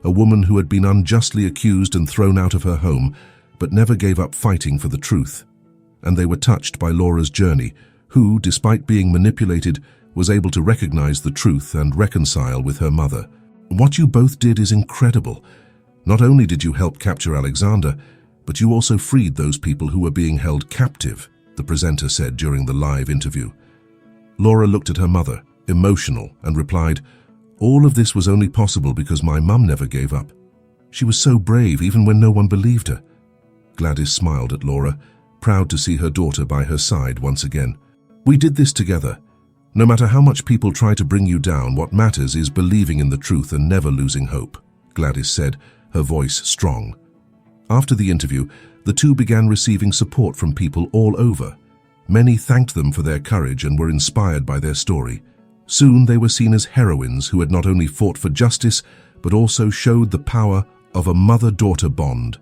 Speaker 1: a woman who had been unjustly accused and thrown out of her home, but never gave up fighting for the truth. And they were touched by Laura's journey, who, despite being manipulated, was able to recognize the truth and reconcile with her mother. "What you both did is incredible. Not only did you help capture Alexander, but you also freed those people who were being held captive," the presenter said during the live interview. Laura looked at her mother, emotional, and replied, "All of this was only possible because my mum never gave up. She was so brave even when no one believed her." Gladys smiled at Laura, proud to see her daughter by her side once again. "We did this together. No matter how much people try to bring you down, what matters is believing in the truth and never losing hope," Gladys said, her voice strong. After the interview, the two began receiving support from people all over. Many thanked them for their courage and were inspired by their story. Soon they were seen as heroines who had not only fought for justice, but also showed the power of a mother-daughter bond.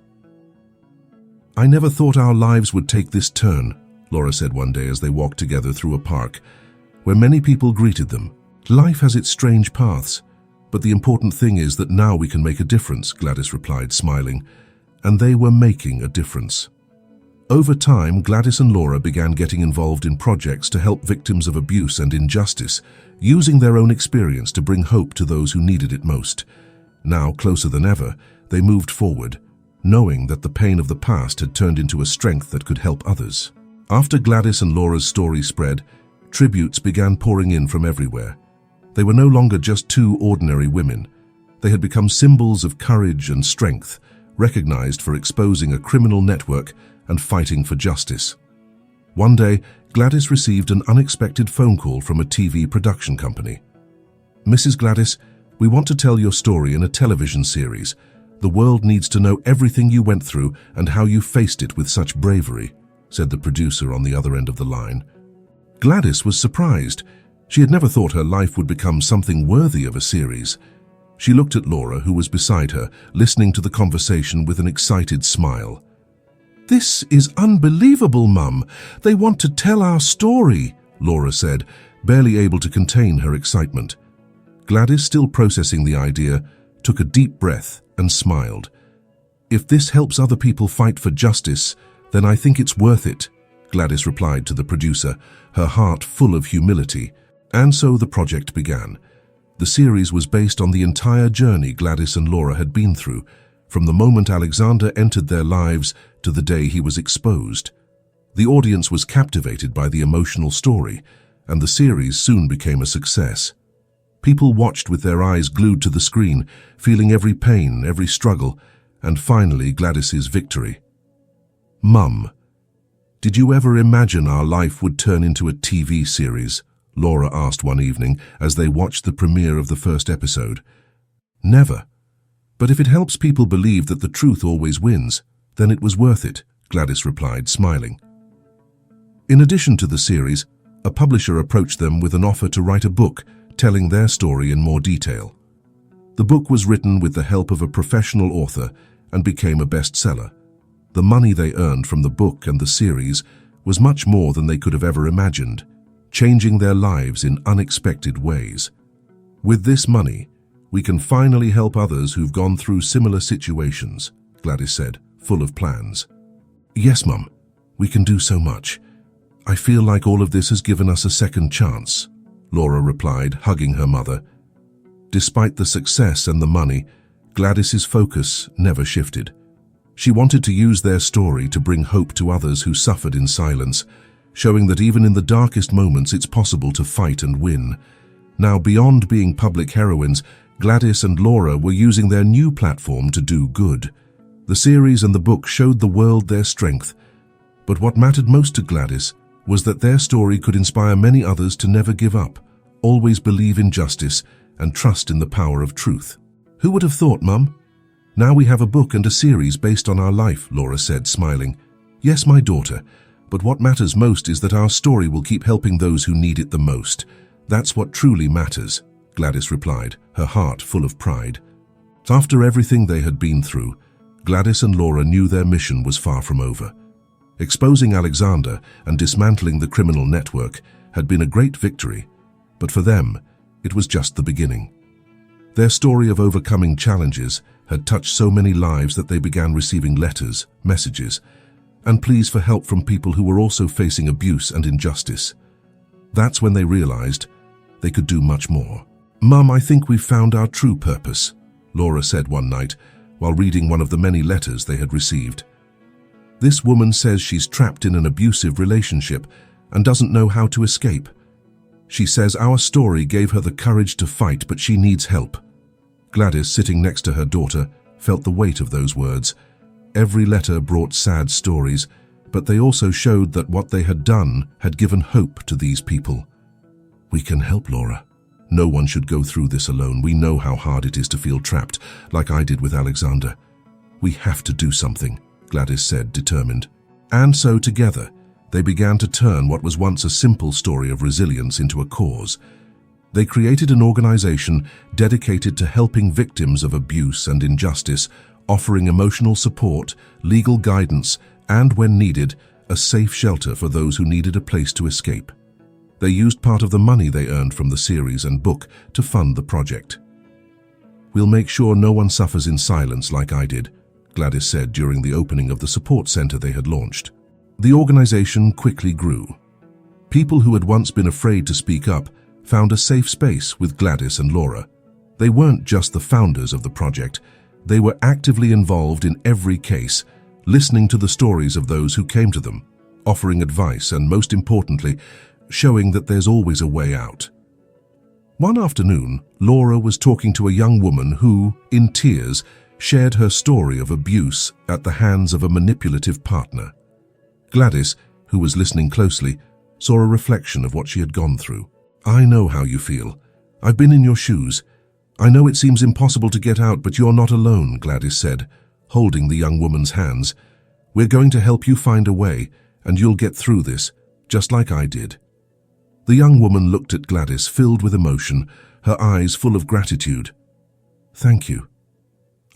Speaker 1: "I never thought our lives would take this turn," Laura said one day as they walked together through a park, where many people greeted them. "Life has its strange paths, but the important thing is that now we can make a difference," Gladys replied, smiling. And they were making a difference. Over time, Gladys and Laura began getting involved in projects to help victims of abuse and injustice, using their own experience to bring hope to those who needed it most. Now, closer than ever, they moved forward, knowing that the pain of the past had turned into a strength that could help others. After Gladys and Laura's story spread, tributes began pouring in from everywhere. They were no longer just two ordinary women. They had become symbols of courage and strength, recognized for exposing a criminal network and fighting for justice. One day, Gladys received an unexpected phone call from a TV production company. "Mrs. Gladys, we want to tell your story in a television series. The world needs to know everything you went through and how you faced it with such bravery," said the producer on the other end of the line. Gladys was surprised. She had never thought her life would become something worthy of a series. She looked at Laura, who was beside her, listening to the conversation with an excited smile. "This is unbelievable, Mum. They want to tell our story," Laura said, barely able to contain her excitement. Gladys, still processing the idea, took a deep breath and smiled. "If this helps other people fight for justice, then I think it's worth it," Gladys replied to the producer, her heart full of humility. And so the project began. The series was based on the entire journey Gladys and Laura had been through, from the moment Alexander entered their lives to the day he was exposed. The audience was captivated by the emotional story, and the series soon became a success. People watched with their eyes glued to the screen, feeling every pain, every struggle, and finally Gladys's victory. "Mum, did you ever imagine our life would turn into a TV series?" Laura asked one evening as they watched the premiere of the first episode. "Never. But if it helps people believe that the truth always wins, then it was worth it," Gladys replied, smiling. In addition to the series, a publisher approached them with an offer to write a book telling their story in more detail. The book was written with the help of a professional author and became a bestseller. The money they earned from the book and the series was much more than they could have ever imagined, changing their lives in unexpected ways. With this money, we can finally help others who've gone through similar situations, Gladys said, full of plans. Yes, Mum, we can do so much. I feel like all of this has given us a second chance, Laura replied, hugging her mother. Despite the success and the money, Gladys's focus never shifted. She wanted to use their story to bring hope to others who suffered in silence, showing that even in the darkest moments it's possible to fight and win. Now, beyond being public heroines, Gladys and Laura were using their new platform to do good. The series and the book showed the world their strength, but what mattered most to Gladys was that their story could inspire many others to never give up, always believe in justice, and trust in the power of truth. Who would have thought, Mum? Now we have a book and a series based on our life, Laura said, smiling. Yes, my daughter, but what matters most is that our story will keep helping those who need it the most. That's what truly matters, Gladys replied, her heart full of pride. After everything they had been through, Gladys and Laura knew their mission was far from over. Exposing Alexander and dismantling the criminal network had been a great victory, but for them, it was just the beginning. Their story of overcoming challenges had touched so many lives that they began receiving letters, messages, and pleas for help from people who were also facing abuse and injustice. That's when they realized they could do much more. Mum, I think we've found our true purpose, Laura said one night while reading one of the many letters they had received. This woman says she's trapped in an abusive relationship and doesn't know how to escape. She says our story gave her the courage to fight, but she needs help. Gladys, sitting next to her daughter, felt the weight of those words. Every letter brought sad stories, but they also showed that what they had done had given hope to these people. We can help, Laura. No one should go through this alone. We know how hard it is to feel trapped, like I did with Alexander. We have to do something, Gladys said, determined. And so together, they began to turn what was once a simple story of resilience into a cause. They created an organization dedicated to helping victims of abuse and injustice, offering emotional support, legal guidance, and, when needed, a safe shelter for those who needed a place to escape. They used part of the money they earned from the series and book to fund the project. We'll make sure no one suffers in silence like I did, Gladys said during the opening of the support center they had launched. The organization quickly grew. People who had once been afraid to speak up found a safe space with Gladys and Laura. They weren't just the founders of the project, they were actively involved in every case, listening to the stories of those who came to them, offering advice and, most importantly, showing that there's always a way out. One afternoon, Laura was talking to a young woman who, in tears, shared her story of abuse at the hands of a manipulative partner. Gladys, who was listening closely, saw a reflection of what she had gone through. I know how you feel. I've been in your shoes. I know it seems impossible to get out, but you're not alone, Gladys said, holding the young woman's hands. We're going to help you find a way, and you'll get through this, just like I did. The young woman looked at Gladys, filled with emotion, her eyes full of gratitude. Thank you.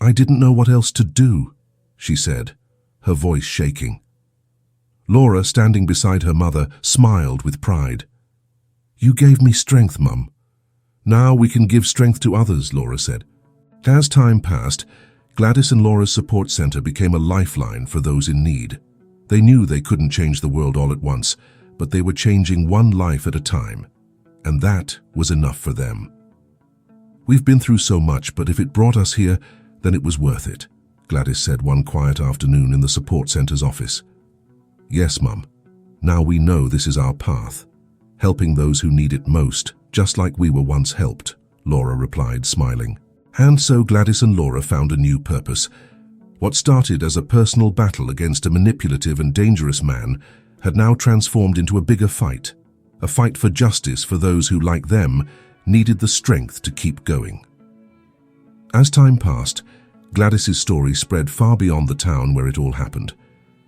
Speaker 1: I didn't know what else to do, she said, her voice shaking. Laura, standing beside her mother, smiled with pride. You gave me strength, Mum. Now we can give strength to others, Laura said. As time passed, Gladys and Laura's support center became a lifeline for those in need. They knew they couldn't change the world all at once, but they were changing one life at a time, and that was enough for them. We've been through so much, but if it brought us here, then it was worth it, Gladys said one quiet afternoon in the support center's office. Yes, Mum. Now we know this is our path, helping those who need it most, just like we were once helped, Laura replied, smiling. And so Gladys and Laura found a new purpose. What started as a personal battle against a manipulative and dangerous man had now transformed into a bigger fight, a fight for justice for those who, like them, needed the strength to keep going. As time passed, Gladys's story spread far beyond the town where it all happened.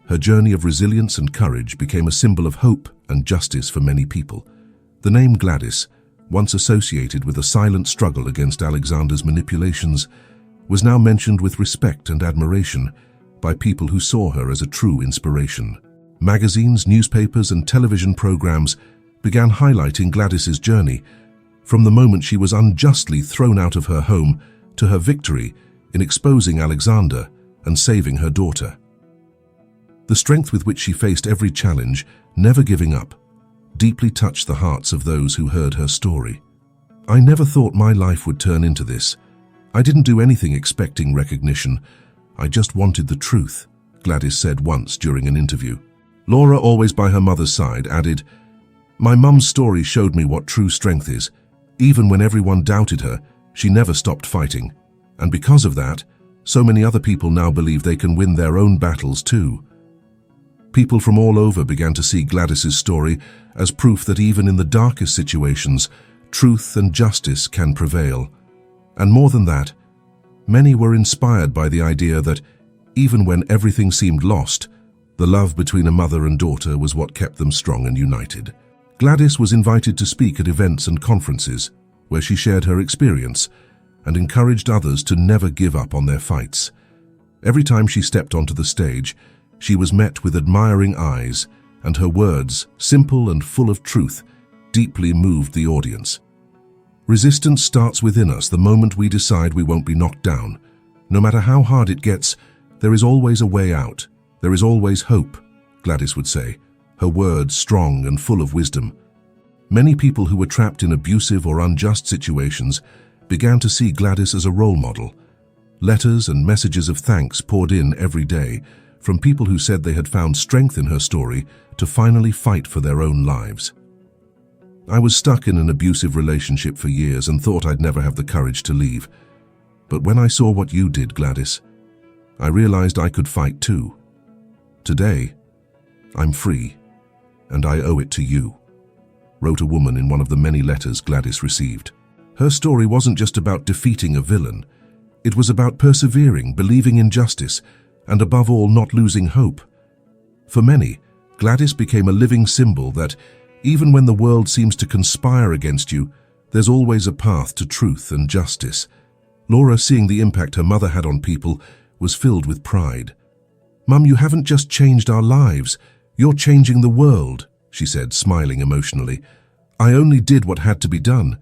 Speaker 1: Her journey of resilience and courage became a symbol of hope and justice for many people. The name Gladys, once associated with a silent struggle against Alexander's manipulations, was now mentioned with respect and admiration by people who saw her as a true inspiration. Magazines, newspapers, and television programs began highlighting Gladys's journey, from the moment she was unjustly thrown out of her home to her victory in exposing Alexander and saving her daughter. The strength with which she faced every challenge, never giving up, deeply touched the hearts of those who heard her story. "I never thought my life would turn into this. I didn't do anything expecting recognition. I just wanted the truth," Gladys said once during an interview. Laura, always by her mother's side, added, "My mum's story showed me what true strength is. Even when everyone doubted her, she never stopped fighting. And because of that, so many other people now believe they can win their own battles too." People from all over began to see Gladys's story as proof that even in the darkest situations, truth and justice can prevail. And more than that, many were inspired by the idea that even when everything seemed lost, the love between a mother and daughter was what kept them strong and united. Gladys was invited to speak at events and conferences where she shared her experience and encouraged others to never give up on their fights. Every time she stepped onto the stage, she was met with admiring eyes, and her words, simple and full of truth, deeply moved the audience. Resistance starts within us the moment we decide we won't be knocked down. No matter how hard it gets, there is always a way out. There is always hope, Gladys would say, her words strong and full of wisdom. Many people who were trapped in abusive or unjust situations began to see Gladys as a role model. Letters and messages of thanks poured in every day from people who said they had found strength in her story to finally fight for their own lives. "I was stuck in an abusive relationship for years and thought I'd never have the courage to leave. But when I saw what you did, Gladys, I realized I could fight too. Today, I'm free, and I owe it to you," wrote a woman in one of the many letters Gladys received. Her story wasn't just about defeating a villain. It was about persevering, believing in justice, and above all, not losing hope. For many, Gladys became a living symbol that, even when the world seems to conspire against you, there's always a path to truth and justice. Laura, seeing the impact her mother had on people, was filled with pride. "Mum, you haven't just changed our lives, you're changing the world," she said, smiling emotionally. "I only did what had to be done.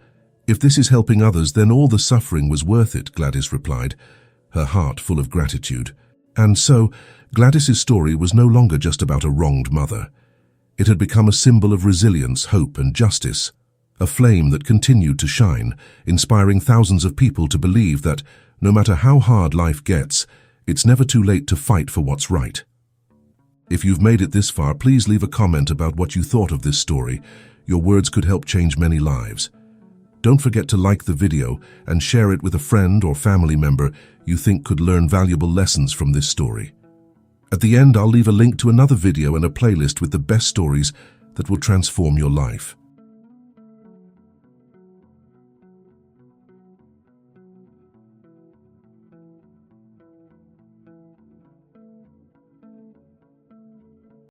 Speaker 1: If this is helping others, then all the suffering was worth it," Gladys replied, her heart full of gratitude. And so, Gladys's story was no longer just about a wronged mother. It had become a symbol of resilience, hope, and justice, a flame that continued to shine, inspiring thousands of people to believe that, no matter how hard life gets, it's never too late to fight for what's right. If you've made it this far, please leave a comment about what you thought of this story. Your words could help change many lives. Don't forget to like the video and share it with a friend or family member you think could learn valuable lessons from this story. At the end, I'll leave a link to another video and a playlist with the best stories that will transform your life.